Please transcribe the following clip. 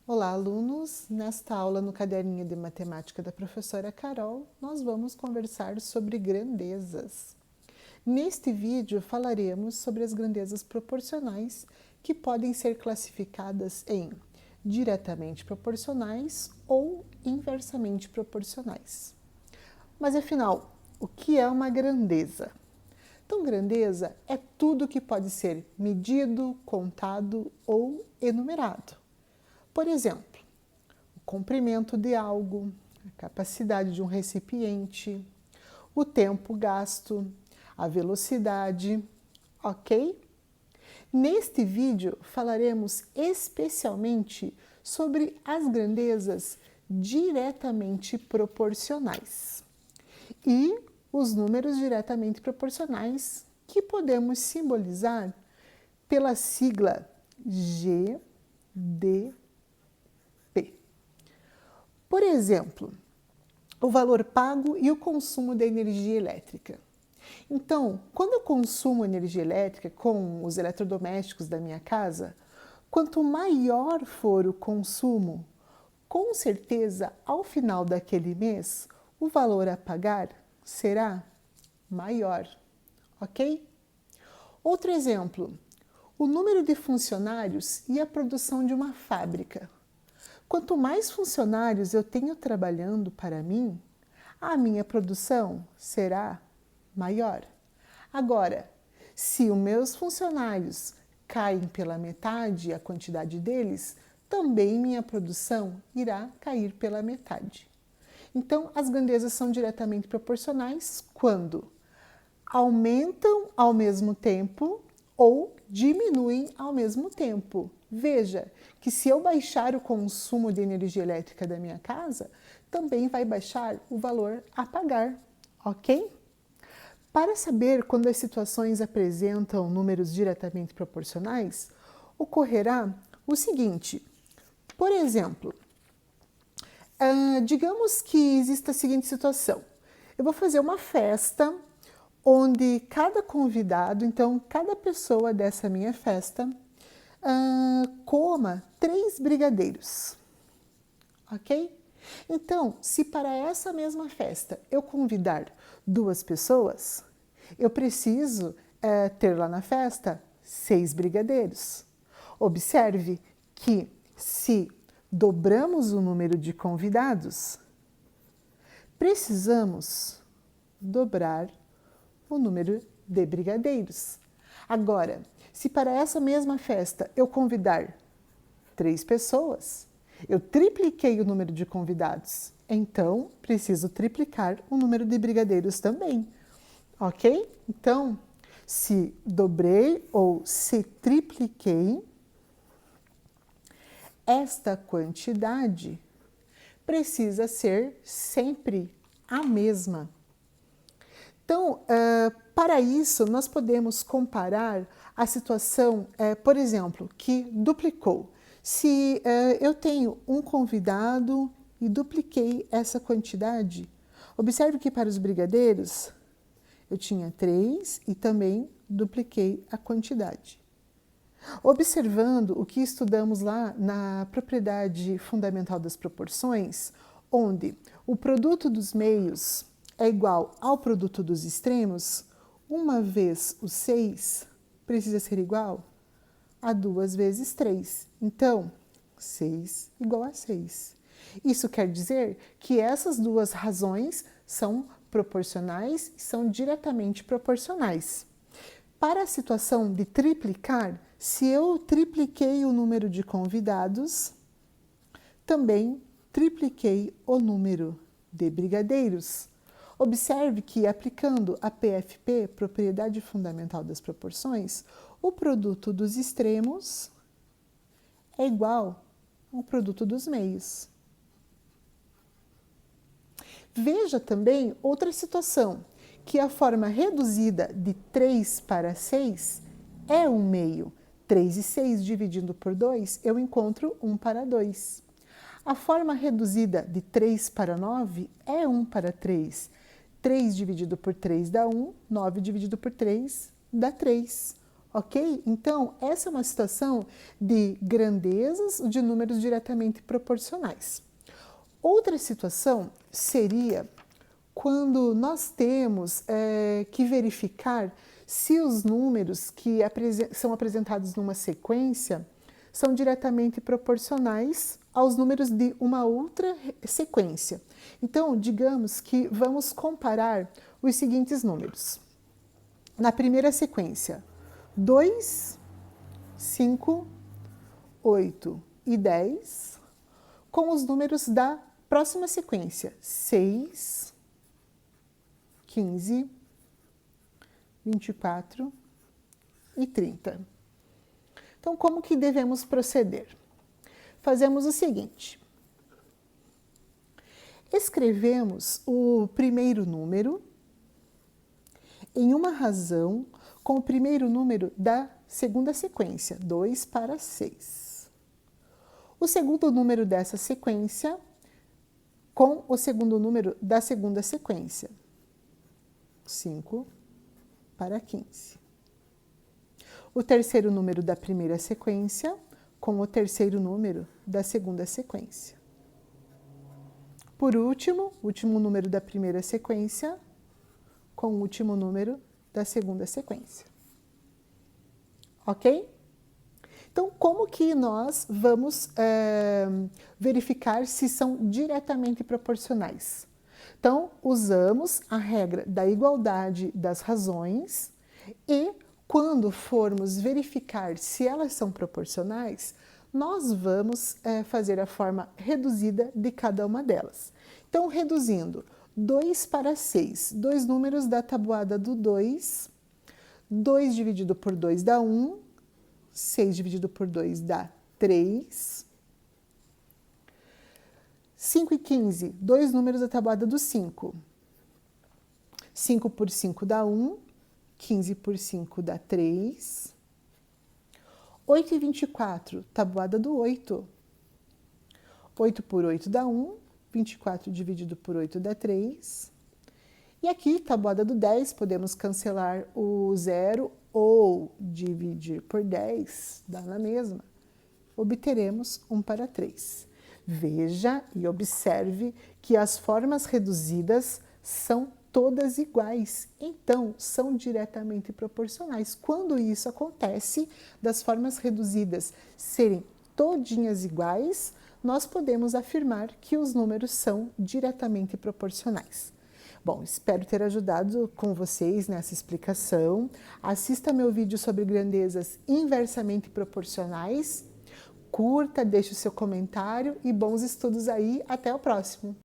Olá, alunos! Nesta aula no caderninho de matemática da professora Carol, nós vamos conversar sobre grandezas. Neste vídeo falaremos sobre as grandezas proporcionais que podem ser classificadas em diretamente proporcionais ou inversamente proporcionais. Mas afinal, o que é uma grandeza? Então, grandeza é tudo que pode ser medido, contado ou enumerado. Por exemplo, o comprimento de algo, a capacidade de um recipiente, o tempo gasto, a velocidade, ok? Neste vídeo falaremos especialmente sobre as grandezas diretamente proporcionais e os números diretamente proporcionais que podemos simbolizar pela sigla GDP. Por exemplo, o valor pago e o consumo da energia elétrica. Então, quando eu consumo energia elétrica com os eletrodomésticos da minha casa, quanto maior for o consumo, com certeza, ao final daquele mês, o valor a pagar será maior, ok? Outro exemplo, o número de funcionários e a produção de uma fábrica. Quanto mais funcionários eu tenho trabalhando para mim, a minha produção será maior. Agora, se os meus funcionários caem pela metade a quantidade deles, também minha produção irá cair pela metade. Então, as grandezas são diretamente proporcionais quando aumentam ao mesmo tempo ou diminuem ao mesmo tempo. Veja que se eu baixar o consumo de energia elétrica da minha casa, também vai baixar o valor a pagar, ok? Para saber quando as situações apresentam números diretamente proporcionais, ocorrerá o seguinte. Por exemplo, digamos que exista a seguinte situação. Eu vou fazer uma festa onde cada convidado, então cada pessoa dessa minha festa, coma 3 brigadeiros, ok? Então, se para essa mesma festa eu convidar 2 pessoas, eu preciso ter lá na festa 6 brigadeiros. Observe que se dobramos o número de convidados, precisamos dobrar o número de brigadeiros. Agora, se para essa mesma festa eu convidar 3 pessoas, eu tripliquei o número de convidados, então preciso triplicar o número de brigadeiros também, ok? Então, se dobrei ou se tripliquei, esta quantidade precisa ser sempre a mesma. Então, para isso, nós podemos comparar a situação, por exemplo, que duplicou. Se eu tenho um convidado e dupliquei essa quantidade, observe que para os brigadeiros eu tinha 3 e também dupliquei a quantidade. Observando o que estudamos lá na propriedade fundamental das proporções, onde o produto dos meios é igual ao produto dos extremos, uma vez o 6 precisa ser igual a 2 vezes 3. Então, 6 igual a 6. Isso quer dizer que essas duas razões são proporcionais e são diretamente proporcionais. Para a situação de triplicar, se eu tripliquei o número de convidados, também tripliquei o número de brigadeiros. Observe que, aplicando a PFP, Propriedade Fundamental das Proporções, o produto dos extremos é igual ao produto dos meios. Veja também outra situação, que a forma reduzida de 3 para 6 é 1 meio. 3 e 6 dividindo por 2, eu encontro 1 para 2. A forma reduzida de 3 para 9 é 1 para 3. 3 dividido por 3 dá 1, 9 dividido por 3 dá 3. Ok? Então, essa é uma situação de grandezas de números diretamente proporcionais. Outra situação seria quando nós temos que verificar se os números que são apresentados numa sequência são diretamente proporcionais aos números de uma outra sequência. Então, digamos que vamos comparar os seguintes números. Na primeira sequência, 2, 5, 8 e 10, com os números da próxima sequência, 6, 15, 24 e 30. Então, como que devemos proceder? Fazemos o seguinte. Escrevemos o primeiro número em uma razão com o primeiro número da segunda sequência, 2 para 6. O segundo número dessa sequência com o segundo número da segunda sequência, 5 para 15. O terceiro número da primeira sequência com o terceiro número da segunda sequência. Por último, o último número da primeira sequência com o último número da segunda sequência. Ok? Então, como que nós vamos verificar se são diretamente proporcionais? Então, usamos a regra da igualdade das razões e, quando formos verificar se elas são proporcionais, nós vamos fazer a forma reduzida de cada uma delas. Então, reduzindo 2 para 6, dois números da tabuada do 2, 2 dividido por 2 dá 1, 6 dividido por 2 dá 3. 5 e 15, dois números da tabuada do 5. 5 por 5 dá 1, 15 por 5 dá 3. 8 e 24, tabuada do 8. 8 por 8 dá 1, 24 dividido por 8 dá 3. E aqui, tabuada do 10, podemos cancelar o 0 ou dividir por 10, dá na mesma. Obteremos 1 para 3. Veja e observe que as formas reduzidas são todas iguais, então são diretamente proporcionais. Quando isso acontece, das formas reduzidas serem todinhas iguais, nós podemos afirmar que os números são diretamente proporcionais. Bom, espero ter ajudado com vocês nessa explicação. Assista meu vídeo sobre grandezas inversamente proporcionais. Curta, deixe o seu comentário e bons estudos aí. Até o próximo!